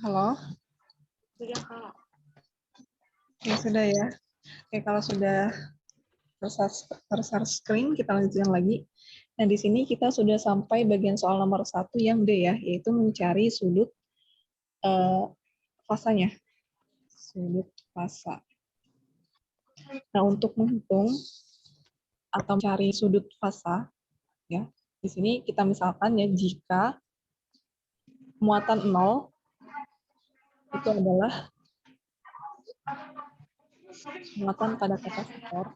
Halo? Sudah, Kak. Ya, sudah ya. Oke, kalau sudah tershare screen, kita lanjutkan lagi. Nah, di sini kita sudah sampai bagian soal nomor 1 yang D ya, yaitu mencari sudut fasanya. Sudut fasa. Nah, untuk menghitung atau mencari sudut fasa, ya, di sini kita misalkan ya, jika muatan 0 itu adalah muatan pada kapasitor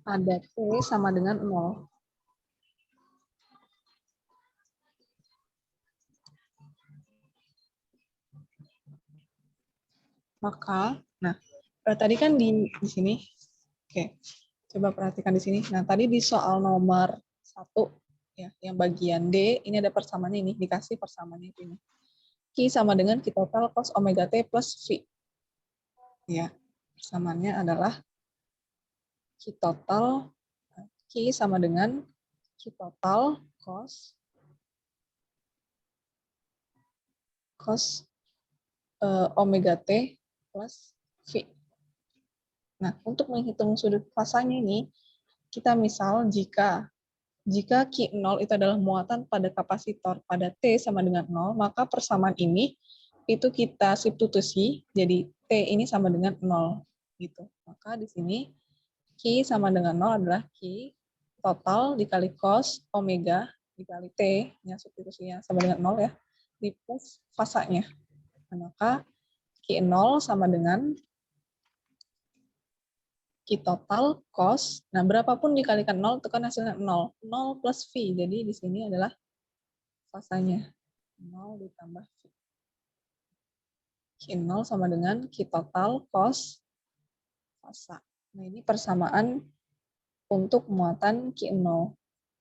pada T sama dengan 0. Maka, nah, tadi kan di sini, oke, coba perhatikan di sini. Nah, tadi di soal nomor 1, ya, yang bagian D, ini ada persamaannya ini, dikasih persamaannya ini. Q sama dengan Q total cos omega T plus V. Ya, persamaannya adalah Q total, Q sama dengan Q total cos omega T plus V. Nah, untuk menghitung sudut fasanya ini, kita misal jika Q0 itu adalah muatan pada kapasitor pada T sama dengan 0, maka persamaan ini itu kita substitusi, jadi T ini sama dengan 0. Gitu. Maka di sini Q sama dengan 0 adalah Q total dikali cos omega dikali T, yang substitusinya sama dengan 0 ya, di plus fasanya. Nah, maka Q0 sama dengan Q total cos, nah berapapun dikalikan 0, itu kan hasilnya 0. 0 plus V, jadi di sini adalah fasanya. 0 ditambah V. Q0 sama dengan Q total cos fasa. Nah, ini persamaan untuk muatan Q0.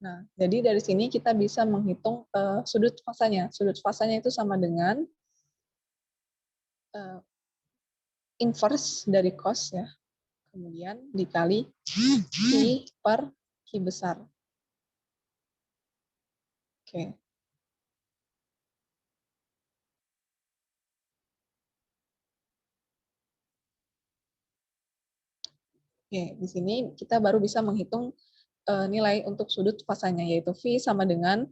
Nah, jadi dari sini kita bisa menghitung sudut fasanya. Sudut fasanya itu sama dengan inverse dari cos ya. Kemudian dikali Q per Q besar. Oke. Oke, di sini kita baru bisa menghitung nilai untuk sudut fasanya, yaitu V sama dengan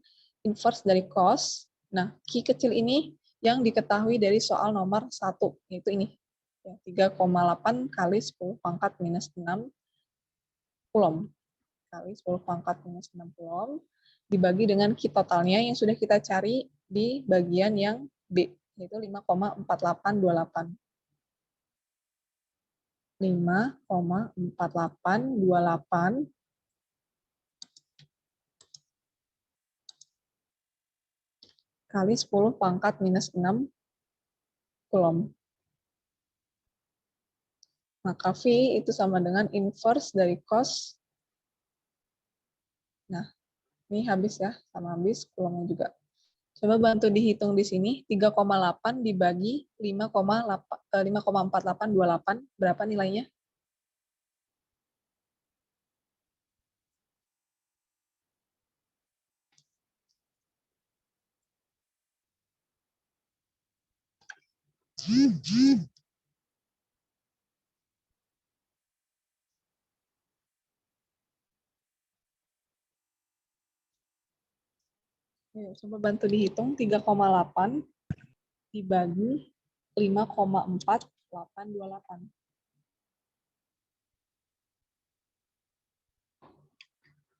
inverse dari cos. Nah, Q kecil ini yang diketahui dari soal nomor 1, yaitu ini. 3,8 kali 10 pangkat minus 6 Coulomb. Kali 10 pangkat minus 6 Coulomb, dibagi dengan Q totalnya yang sudah kita cari di bagian yang B, yaitu 5,4828. 5,4828 kali 10 pangkat minus 6 Coulomb. Maka V itu sama dengan inverse dari cos. Nah, ini habis ya, sama habis Coulombnya juga. Coba bantu dihitung di sini, 3,8 dibagi 5,4828, berapa nilainya? Coba bantu dihitung, 3,8 dibagi 5,4828.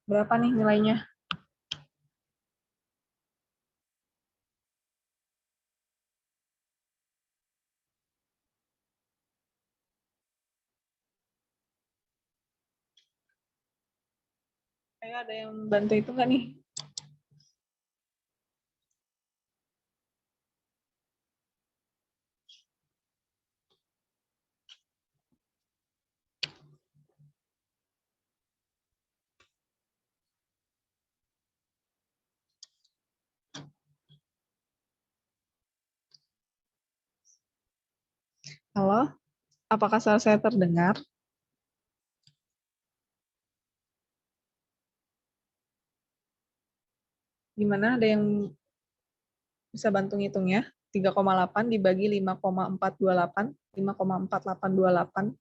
Berapa nih nilainya? Ayo, ada yang bantu itu nggak nih? Halo, apakah suara saya terdengar? Gimana, ada yang bisa bantu ngitung ya? 3,8 dibagi 5,428, 5,4828.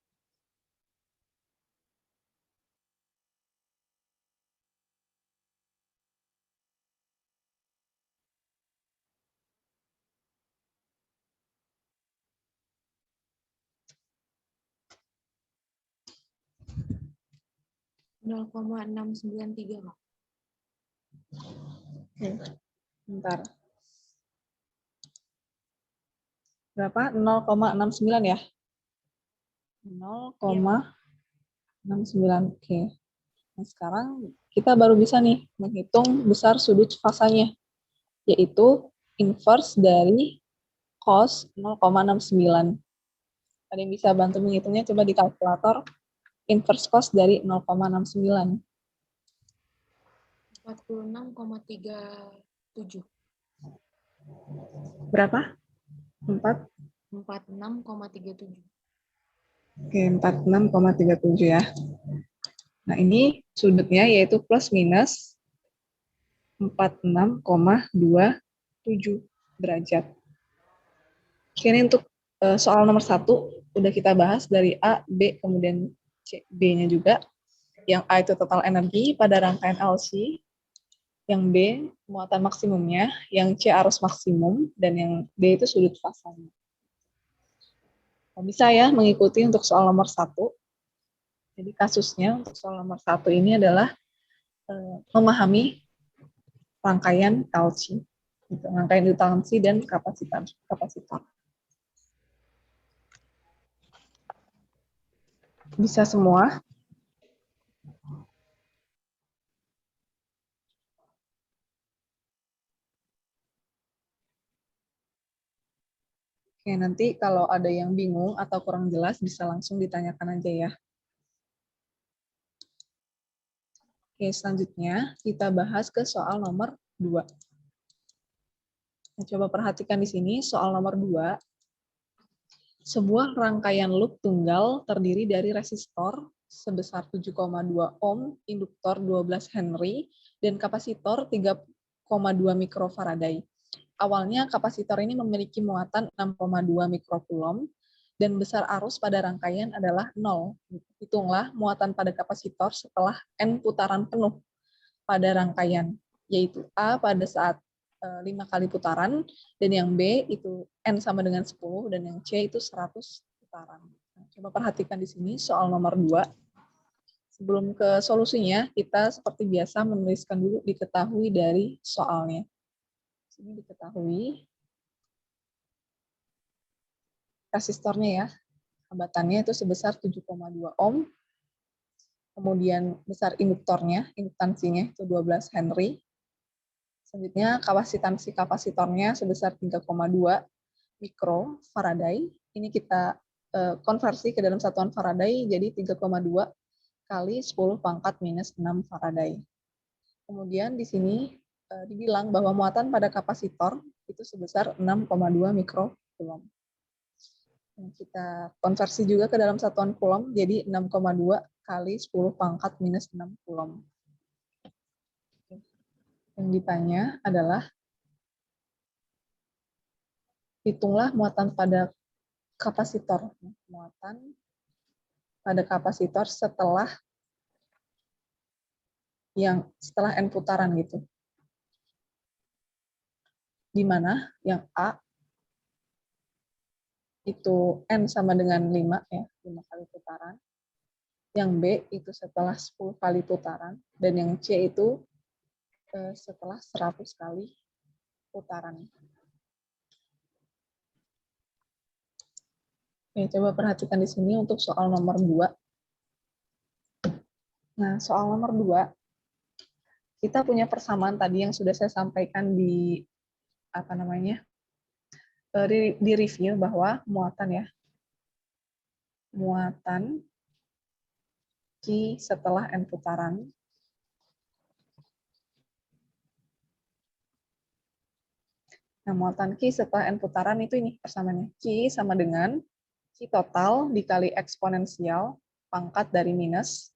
Nol koma 693, Kak. Oke, bentar. Berapa? 0,69 ya? 0,69. Oke. Nah, sekarang kita baru bisa nih menghitung besar sudut fasanya, yaitu inverse dari cos 0,69. Ada yang bisa bantu menghitungnya? Coba di kalkulator. Inverse cos dari 0,69. 46,37. Berapa? 4? 46,37. Oke, 46,37 ya. Nah, ini sudutnya yaitu plus minus 46,27 derajat. Oke, ini untuk soal nomor 1 udah kita bahas dari A, B, kemudian C, B-nya juga. Yang A itu total energi pada rangkaian LC, yang B muatan maksimumnya, yang C arus maksimum, dan yang D itu sudut fasanya. Bisa ya mengikuti untuk soal nomor 1. Jadi kasusnya untuk soal nomor 1 ini adalah memahami rangkaian LC, gitu, rangkaian indutansi dan kapasitor. Bisa semua. Oke, nanti kalau ada yang bingung atau kurang jelas bisa langsung ditanyakan aja ya. Oke, selanjutnya kita bahas ke soal nomor 2. Nah, coba perhatikan di sini soal nomor 2. Sebuah rangkaian loop tunggal terdiri dari resistor sebesar 7,2 ohm, induktor 12 Henry, dan kapasitor 3,2 mikrofarad. Awalnya kapasitor ini memiliki muatan 6,2 mikrocoulomb dan besar arus pada rangkaian adalah 0. Hitunglah muatan pada kapasitor setelah N putaran penuh pada rangkaian, yaitu A pada saat 5 kali putaran, dan yang B itu N sama dengan 10, dan yang C itu 100 putaran. Nah, coba perhatikan di sini soal nomor 2. Sebelum ke solusinya, kita seperti biasa menuliskan dulu diketahui dari soalnya. Sini diketahui resistornya ya, hambatannya itu sebesar 7,2 ohm, kemudian besar induktornya, indutansinya itu 12 Henry, selanjutnya kapasitansi kapasitornya sebesar 3,2 mikrofarad. Ini kita konversi ke dalam satuan Faraday, jadi 3,2 kali 10 pangkat minus 6 Faraday. Kemudian di sini dibilang bahwa muatan pada kapasitor itu sebesar 6,2 mikrocoulomb. Kita konversi juga ke dalam satuan coulomb, jadi 6,2 kali 10 pangkat minus 6 coulomb. Yang ditanya adalah, hitunglah muatan pada kapasitor. Muatan pada kapasitor setelah N putaran gitu. Di mana yang A itu N sama dengan 5 ya, 5 kali putaran. Yang B itu setelah 10 kali putaran, dan yang C itu setelah 100 kali putaran. Oke, coba perhatikan di sini untuk soal nomor 2. Nah, soal nomor 2, kita punya persamaan tadi yang sudah saya sampaikan di di review, bahwa muatan Q setelah N putaran Nah, muatan Q setelah N putaran itu ini persamaannya. Q sama dengan Q total dikali eksponensial pangkat dari minus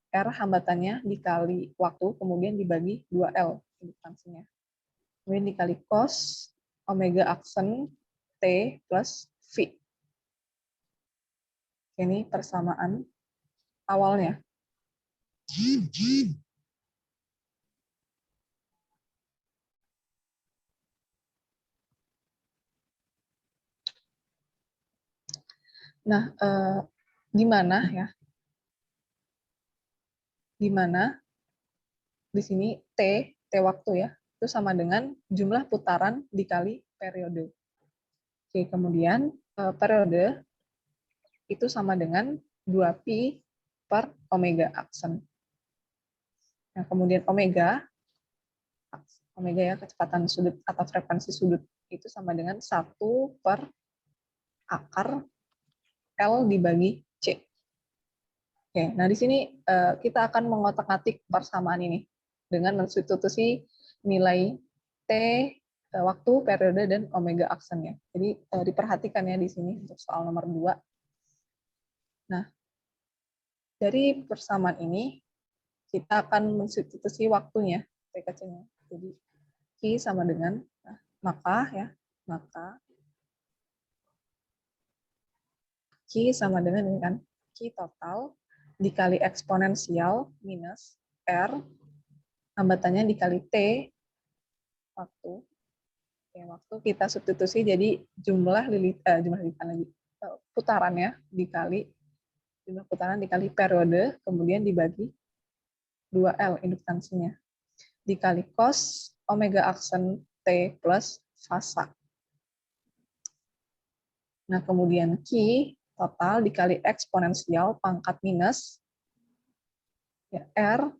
R hambatannya dikali waktu, kemudian dibagi 2L indukansinya. Kemudian dikali cos omega aksen T plus V. Ini persamaan awalnya. Nah, di mana ya? Di mana di sini T waktu ya, itu sama dengan jumlah putaran dikali periode. Oke, kemudian periode itu sama dengan 2pi per omega aksen. Nah, kemudian omega ya, kecepatan sudut atau frekuensi sudut itu sama dengan 1 per akar L dibagi C. Oke, nah di sini kita akan mengotak-atik persamaan ini dengan mensubstitusi nilai T, waktu, periode, dan omega aksennya. Jadi diperhatikan ya di sini untuk soal nomor 2. Nah, dari persamaan ini kita akan mensubstitusi waktunya, T kecilnya. Jadi Q sama dengan, maka Q sama dengan ini kan, Q total dikali eksponensial minus R, hambatannya dikali T, waktu. Oke, waktu kita substitusi jadi jumlah lilitan lagi, putarannya dikali, jumlah putaran dikali periode, kemudian dibagi 2L indukansinya. Dikali cos omega aksen T plus fasa. Nah, kemudian Q total dikali eksponensial pangkat minus ya, R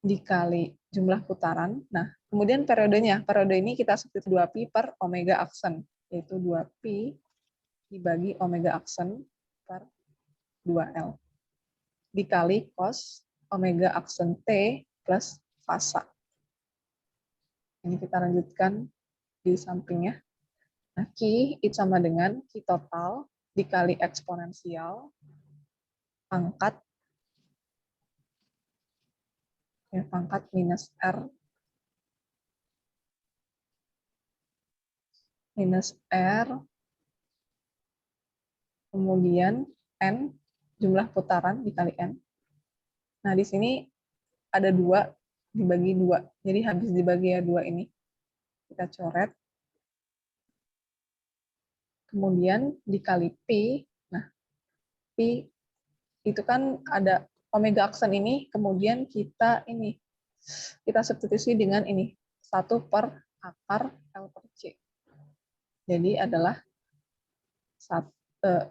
dikali jumlah putaran. Nah, kemudian periodenya. Periode ini kita substitusi 2pi per omega aksen, yaitu 2pi dibagi omega aksen per 2L. Dikali cos omega aksen T plus fasa. Ini kita lanjutkan di sampingnya. Nah, Q itu sama dengan Q total dikali eksponensial pangkat minus R kemudian N jumlah putaran dikali N. Nah, di sini ada 2 dibagi 2. Jadi habis dibagi ya 2 ini. Kita coret. Kemudian dikali pi. Nah, pi itu kan ada omega aksen ini, kemudian kita substitusi dengan ini 1 per akar L per C. Jadi adalah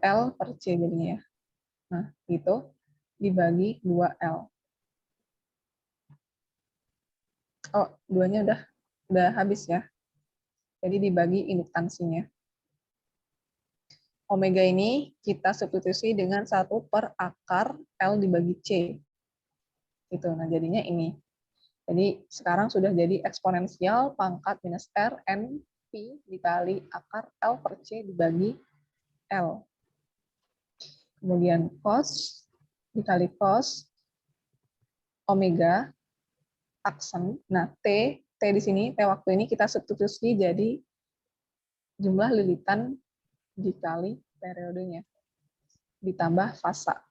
L per C jadinya ya. Nah, itu dibagi 2L. Oh, 2-nya udah habis ya. Jadi dibagi indukansinya. Omega ini kita substitusi dengan 1 per akar L dibagi C. Gitu. Nah, jadinya ini. Jadi sekarang sudah jadi eksponensial pangkat minus R N Pi dikali akar L per C dibagi L. Kemudian cos dikali cos omega aksen. Nah, T di sini, T waktu ini kita substitusi jadi jumlah lilitan dikali periodenya ditambah fasa.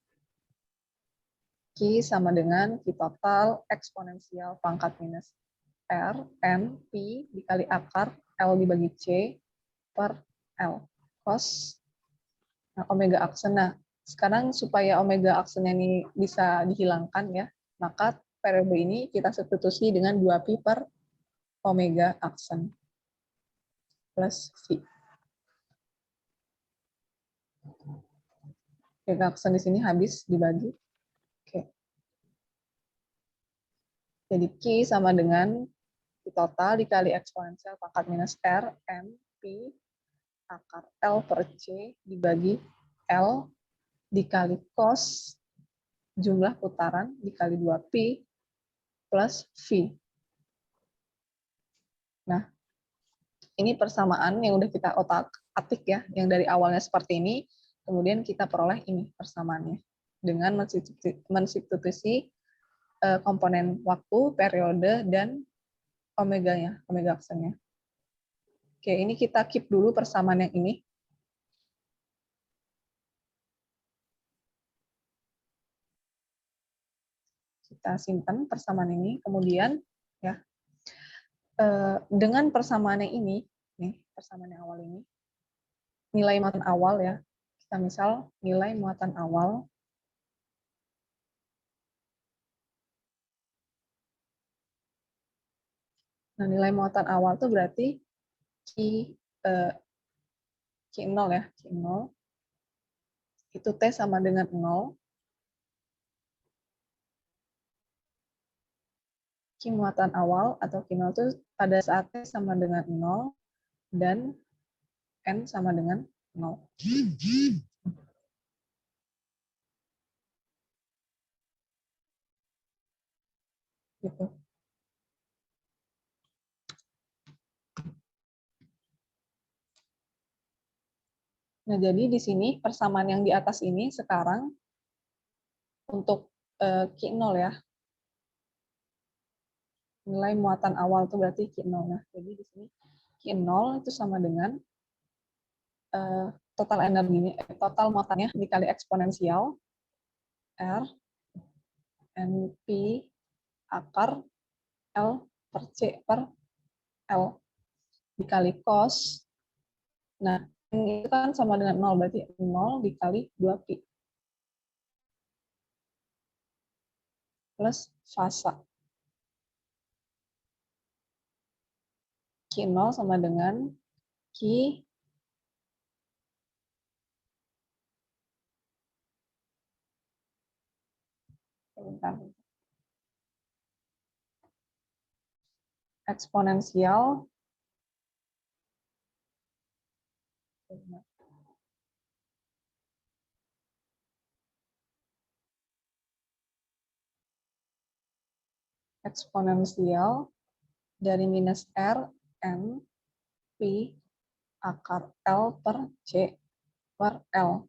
Q sama dengan Q total eksponensial pangkat minus R N Pi dikali akar L dibagi C per L cos omega aksen. Nah, sekarang supaya omega aksennya ini bisa dihilangkan ya, maka periode ini kita substitusi dengan 2pi per omega aksen plus V. Omega aksen di sini habis dibagi. Oke. Jadi Q sama dengan Q total dikali eksponensial pangkat minus R N Pi akar L per C dibagi L dikali cos jumlah putaran dikali 2pi plus V. Nah, ini persamaan yang udah kita atik ya, yang dari awalnya seperti ini, kemudian kita peroleh ini persamaannya dengan mensubstitusi komponen waktu, periode, dan omeganya, omega aksennya. Oke, ini kita keep dulu persamaan yang ini. Kita simpan persamaan ini, kemudian ya dengan persamaan yang ini, nih persamaan yang awal ini, nilai muatan awal ya, kita misal nilai muatan awal nah nilai muatan awal itu berarti Q0 ya, Q0 itu T sama dengan 0, Q muatan awal atau Q0 itu pada saat T sama dengan 0 dan N sama dengan 0. Gitu. Nah, jadi di sini persamaan yang di atas ini sekarang untuk Q0 ya. Nilai muatan awal itu berarti Q0. Nah, jadi di sini Q0 itu sama dengan total energinya, total muatannya dikali eksponensial R NP akar L per C per L dikali cos. Nah, ini kan sama dengan 0, berarti 0 dikali 2pi plus fasa. Q0 sama dengan Q eksponensial dari minus R N P akar L per C per L.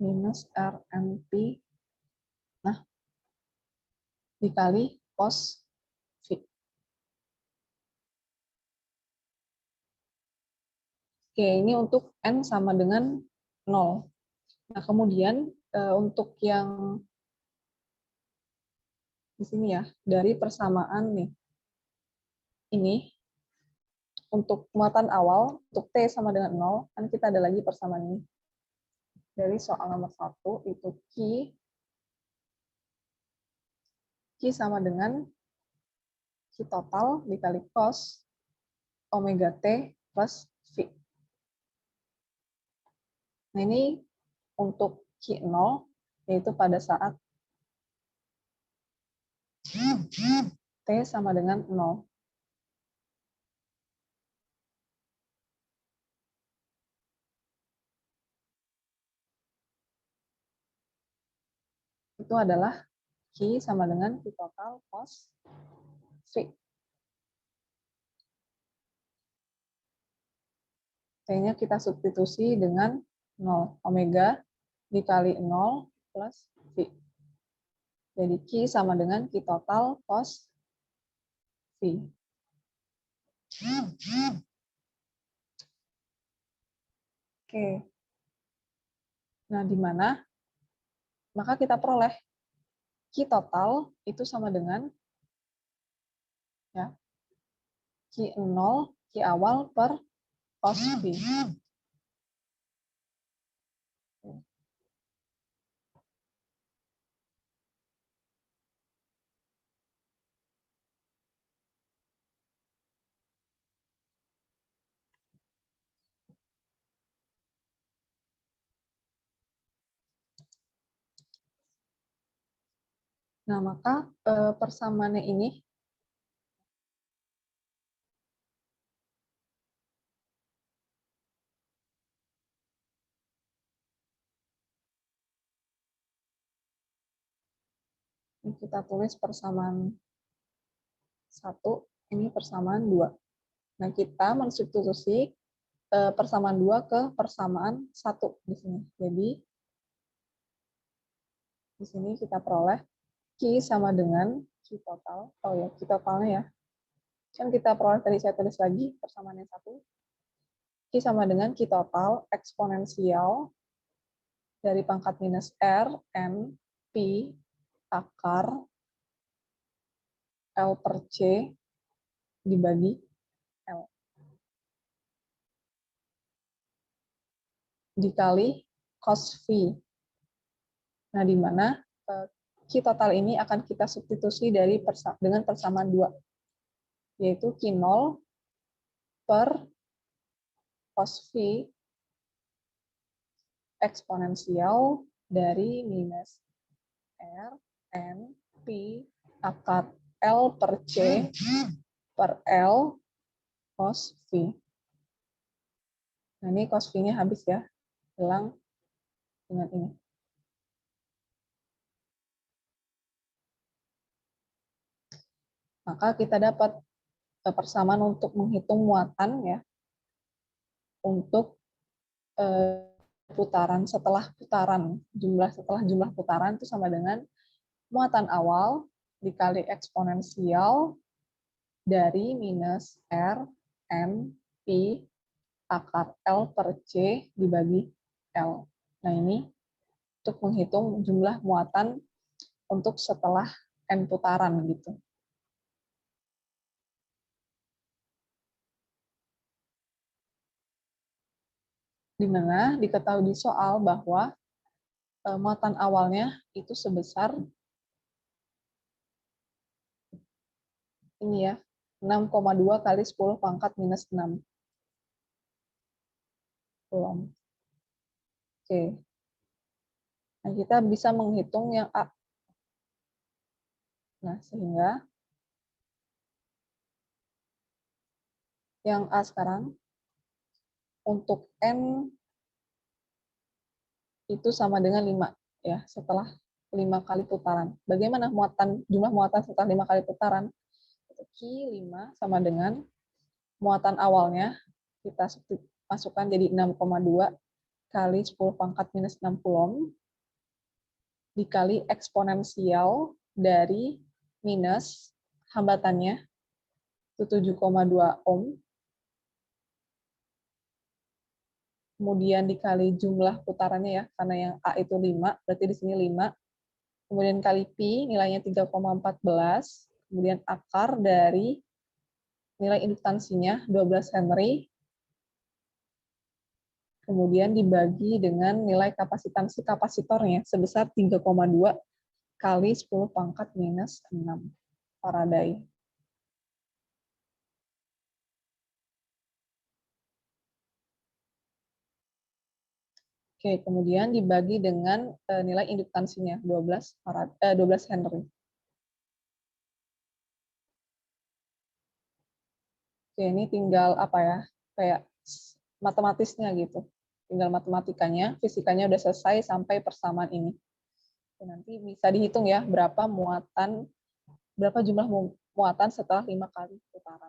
Minus RNP, nah, dikali cos V. Oke, ini untuk N sama dengan 0. Nah, kemudian untuk yang di sini ya, dari persamaan nih, ini, untuk muatan awal, untuk T sama dengan 0, kan kita ada lagi persamaan ini. Dari soal nomor 1, itu Q sama dengan Q total dikali cos omega T plus V. Nah, ini untuk Q0, yaitu pada saat T sama dengan 0. Itu adalah Q sama dengan Q total cos V. T-nya kita substitusi dengan 0. Omega dikali 0 plus V. Jadi Q sama dengan Q total cos V. Oke. Nah, di mana? Maka kita peroleh Q total itu sama dengan ya, Q0, Q awal per cos V. Nah, maka persamaannya ini Ini kita tulis persamaan 1, ini persamaan 2. Nah, kita mensubstitusi persamaan 2 ke persamaan 1 di sini. Jadi, di sini kita peroleh Q sama dengan Q total. Oh ya, Q totalnya ya. Kan kita peroleh tadi saya tulis lagi persamaan yang 1. Q sama dengan Q total eksponensial dari pangkat minus R, N, P, akar, L per C dibagi L. Dikali cos V. Nah, di mana Q total ini akan kita substitusi dengan persamaan 2, yaitu Q0 per cos V eksponensial dari minus R, N, P, akar L per C per L cos V. Nah, ini cos V-nya habis ya, hilang dengan ini. Maka kita dapat persamaan untuk menghitung muatan ya, untuk putaran setelah putaran, setelah jumlah putaran itu sama dengan muatan awal dikali eksponensial dari minus R, N, P, akar L per C dibagi L. Nah, ini untuk menghitung jumlah muatan untuk setelah N putaran gitu. Di mana diketahui di soal bahwa muatan awalnya itu sebesar ini ya, 6,2 kali 10 pangkat minus 6. Belum. Oke. Nah, kita bisa menghitung yang A. Nah, sehingga yang A sekarang, untuk N itu sama dengan 5 ya, setelah 5 kali putaran. Bagaimana jumlah muatan setelah 5 kali putaran? Q 5 sama dengan muatan awalnya kita masukkan jadi 6,2 kali 10 pangkat minus 6 coulomb dikali eksponensial dari minus hambatannya itu 7,2 ohm, kemudian dikali jumlah putarannya ya, karena yang A itu 5, berarti di sini 5, kemudian kali Pi, nilainya 3,14, kemudian akar dari nilai induktansinya 12 Henry, kemudian dibagi dengan nilai kapasitansi kapasitornya sebesar 3,2 kali 10 pangkat minus 6 Faraday. Oke, kemudian dibagi dengan nilai induktansinya 12 Henry. Oke, ini tinggal apa ya? Kayak matematisnya gitu. Tinggal matematikanya, fisikanya udah selesai sampai persamaan ini. Oke, nanti bisa dihitung ya berapa jumlah muatan setelah 5 kali putaran.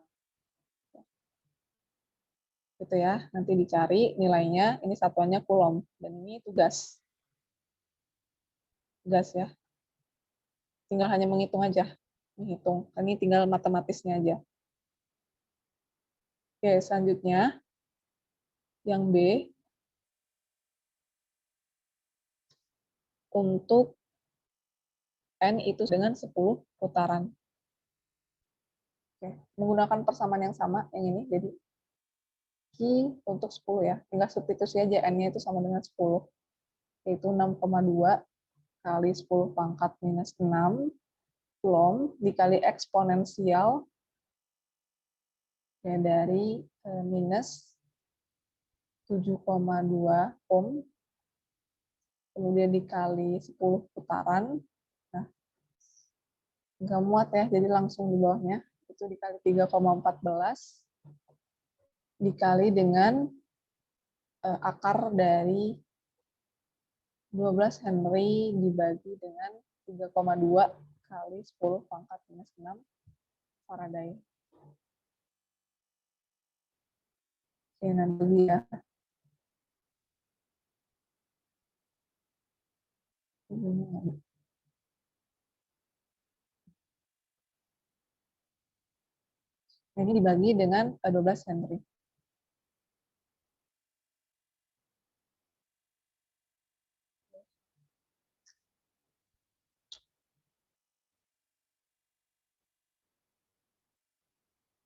Gitu ya, nanti dicari nilainya, ini satuannya coulomb, dan ini tugas ya. Tinggal hanya menghitung aja, ini tinggal matematisnya aja. Oke, selanjutnya yang B, untuk N itu dengan 10 putaran. Oke, menggunakan persamaan yang sama, yang ini, jadi Q untuk 10 ya, tinggal substitusi aja N-nya itu sama dengan 10, yaitu 6,2 kali 10 pangkat minus 6 coulomb dikali eksponensial ya, dari minus 7,2 ohm, kemudian dikali 10 putaran, nah, nggak muat ya, jadi langsung di bawahnya, itu dikali 3,14, dikali dengan akar dari 12 Henry dibagi dengan 3,2 kali 10 pangkat minus 6 Faraday. Oke, nanti ya. Ini dibagi dengan 12 Henry.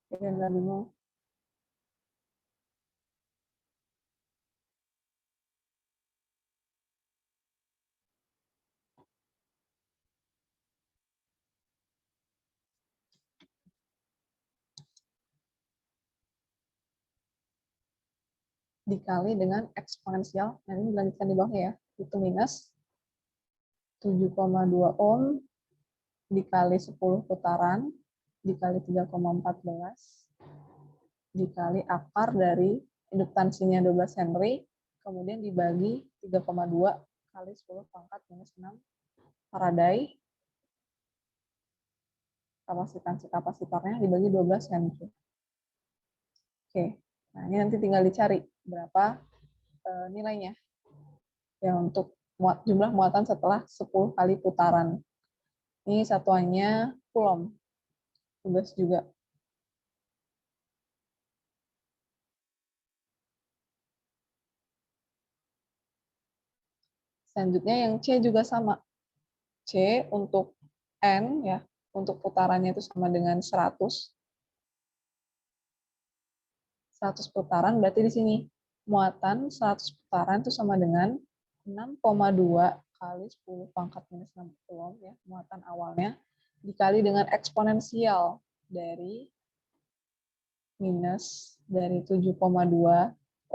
Jadi nggak bingung. Dikali dengan eksponensial, nah ini dilanjutkan di bawahnya ya, itu minus 7,2 ohm dikali 10 putaran dikali 3,14 dikali akar dari induktansinya 12 Henry, kemudian dibagi 3,2 kali 10 pangkat minus 6 Faraday, kapasitansi kapasitornya dibagi 12 Henry. Oke, nah ini nanti tinggal dicari berapa nilainya ya untuk jumlah muatan setelah 10 kali putaran. Ini satuannya Coulomb. Tugas juga. Selanjutnya yang C juga sama. C untuk N ya, untuk putarannya itu sama dengan 100. 100 putaran berarti di sini muatan 100 putaran itu sama dengan 6,2 kali 10 pangkat minus 6 Coulomb ya, muatan awalnya dikali dengan eksponensial dari minus dari 7,2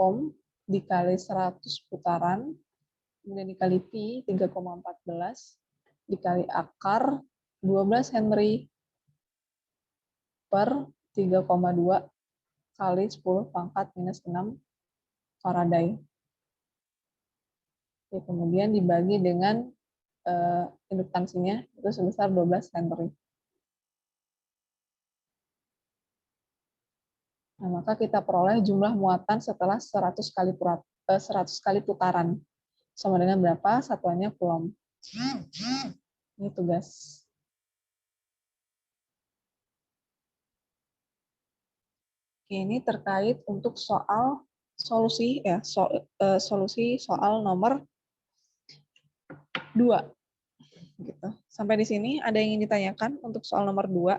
ohm dikali 100 putaran, kemudian dikali pi 3,14 dikali akar 12 Henry per 3,2 kali 10 pangkat minus 6 Faraday. Oke, kemudian dibagi dengan induktansinya itu sebesar 12 Henry. Nah, maka kita peroleh jumlah muatan setelah 100 kali putaran. Sama dengan berapa? Satuannya Coulomb. Ini tugas. Oke, ini terkait untuk soal solusi ya, solusi soal nomor 2. Gitu. Sampai di sini ada yang ingin ditanyakan untuk soal nomor 2?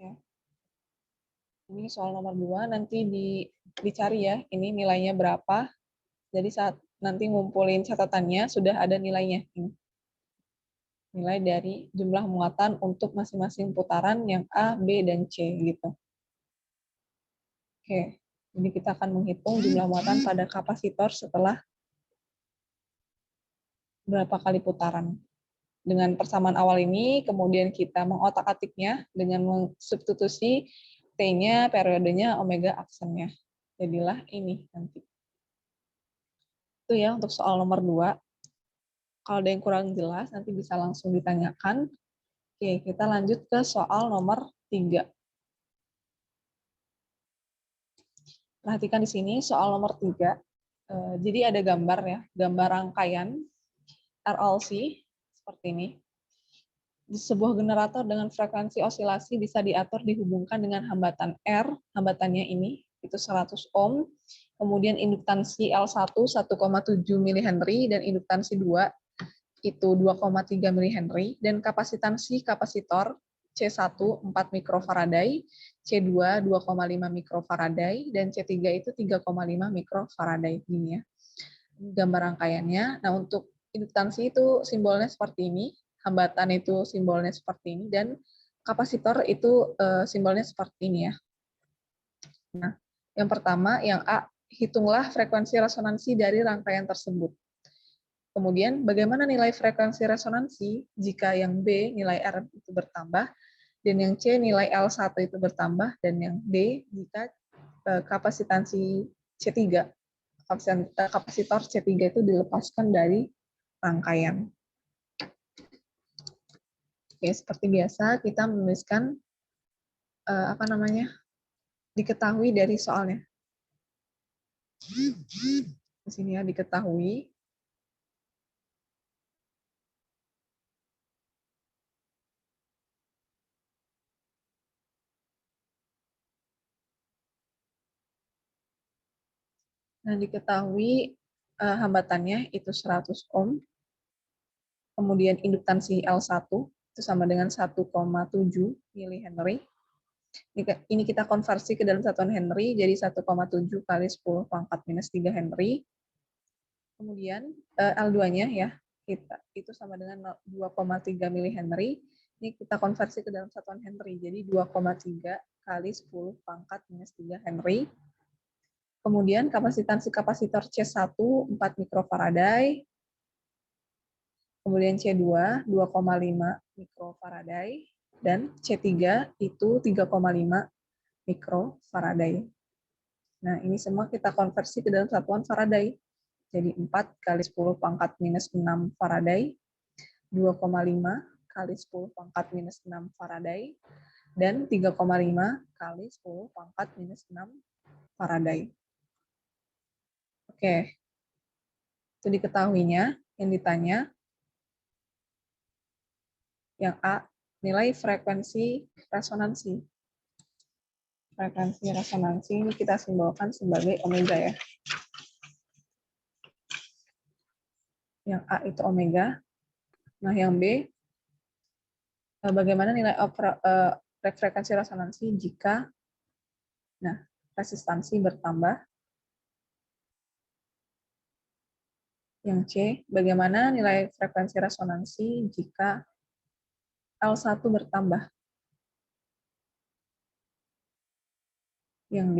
Ya. Ini soal nomor 2 nanti dicari ya, ini nilainya berapa. Jadi saat nanti ngumpulin catatannya sudah ada nilainya. Nilai dari jumlah muatan untuk masing-masing putaran yang A, B, dan C gitu. Oke, jadi kita akan menghitung jumlah muatan pada kapasitor setelah berapa kali putaran. Dengan persamaan awal ini, kemudian kita mengotak-atiknya dengan mensubstitusi T-nya, periodenya, omega aksennya. Jadilah ini nanti. Itu ya untuk soal nomor 2. Kalau ada yang kurang jelas, nanti bisa langsung ditanyakan. Oke, kita lanjut ke soal nomor 3. Perhatikan di sini soal nomor 3. Jadi ada gambar ya, gambar rangkaian RLC seperti ini. Di sebuah generator dengan frekuensi osilasi bisa diatur dihubungkan dengan hambatan R, hambatannya ini itu 100 ohm, kemudian induktansi L1 1,7 mH dan induktansi 2 itu 2,3 mH dan kapasitansi kapasitor C1 4 mikrofaraday, C2 2,5 mikrofaraday dan C3 itu 3,5 mikrofaraday gini ya. Gambar rangkaiannya. Nah, untuk induktansi itu simbolnya seperti ini, hambatan itu simbolnya seperti ini, dan kapasitor itu simbolnya seperti ini ya. Nah, yang pertama, yang A, hitunglah frekuensi resonansi dari rangkaian tersebut. Kemudian bagaimana nilai frekuensi resonansi jika yang B nilai R itu bertambah, dan yang C nilai L1 itu bertambah, dan yang D jika kapasitansi C3, kapasitor C3 itu dilepaskan dari rangkaian. Oke, seperti biasa kita menuliskan diketahui dari soalnya. Di sini ya, diketahui. Nah, diketahui hambatannya itu 100 ohm. Kemudian induktansi L1 itu sama dengan 1,7 mH. Ini kita konversi ke dalam satuan Henry, jadi 1,7 kali 10 pangkat minus 3 Henry. Kemudian L2-nya ya, itu sama dengan 2,3 mH. Ini kita konversi ke dalam satuan Henry, jadi 2,3 kali 10 pangkat minus 3 Henry. Kemudian kapasitansi kapasitor C1 4 mikrofarad, kemudian C2 2,5 mikrofarad, dan C3 itu 3,5 mikrofarad. Nah, ini semua kita konversi ke dalam satuan Faraday. Jadi 4 kali 10 pangkat minus 6 Faraday, 2,5 kali 10 pangkat minus 6 Faraday, dan 3,5 kali 10 pangkat minus 6 Faraday. Oke, itu diketahuinya. Yang ditanya, yang A, nilai frekuensi resonansi. Frekuensi resonansi ini kita simbolkan sebagai omega ya. Yang A itu omega. Nah, yang B, bagaimana nilai frekuensi resonansi jika resistansi bertambah. Yang C, bagaimana nilai frekuensi resonansi jika L1 bertambah. Yang D,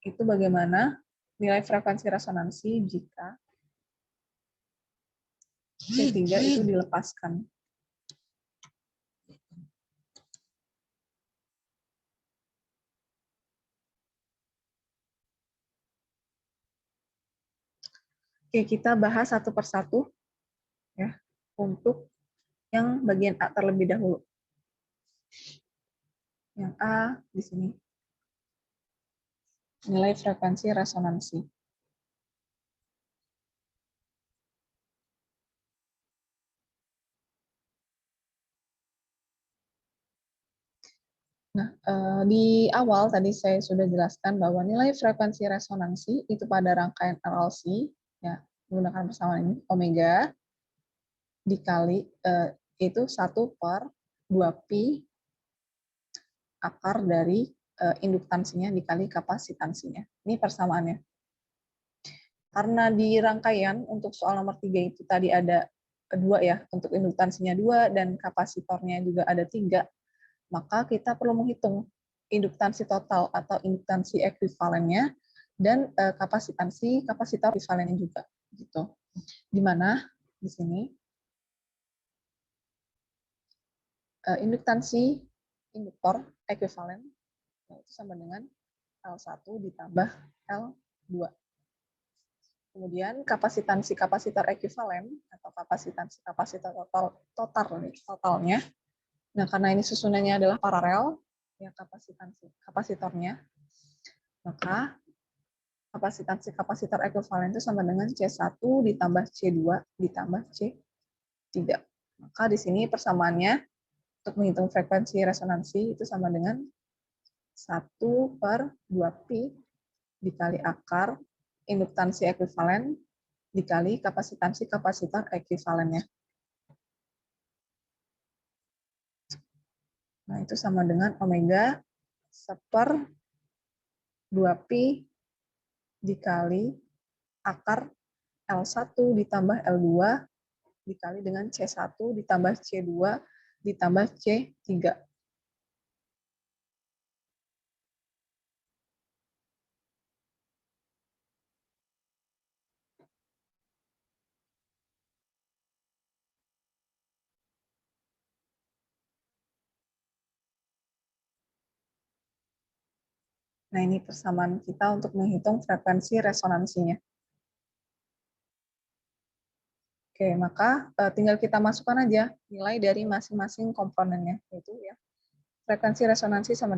itu bagaimana nilai frekuensi resonansi jika C3 itu dilepaskan. Oke, kita bahas satu persatu ya, untuk yang bagian A terlebih dahulu. Yang A di sini. Nilai frekuensi resonansi. Nah, di awal tadi saya sudah jelaskan bahwa nilai frekuensi resonansi itu pada rangkaian RLC, ya, menggunakan persamaan ini, omega, dikali, itu 1/2pi akar dari induktansinya dikali kapasitansinya. Ini persamaannya. Karena di rangkaian, untuk soal nomor 3 itu tadi ada 2 ya, untuk induktansinya 2 dan kapasitornya juga ada 3, maka kita perlu menghitung induktansi total atau induktansi ekuivalennya dan kapasitansi kapasitor ekuivalennya juga gitu. Di mana di sini induktansi induktor ekuivalen itu sama dengan L1 ditambah L2. Kemudian kapasitansi kapasitor ekuivalen atau kapasitansi kapasitor totalnya. Nah, karena ini susunannya adalah paralel, ya kapasitornya, maka kapasitansi kapasitor ekuivalen itu sama dengan C1 ditambah C2 ditambah C3. Maka di sini persamaannya untuk menghitung frekuensi resonansi itu sama dengan 1/2pi dikali akar induktansi ekuivalen dikali kapasitansi kapasitor ekuivalennya. Nah, itu sama dengan omega 1/2pi dikali akar L1 ditambah L2 dikali dengan C1 ditambah C2 ditambah C3. Nah, ini persamaan kita untuk menghitung frekuensi resonansinya. Oke, maka tinggal kita masukkan aja nilai dari masing-masing komponennya, yaitu ya frekuensi resonansi sama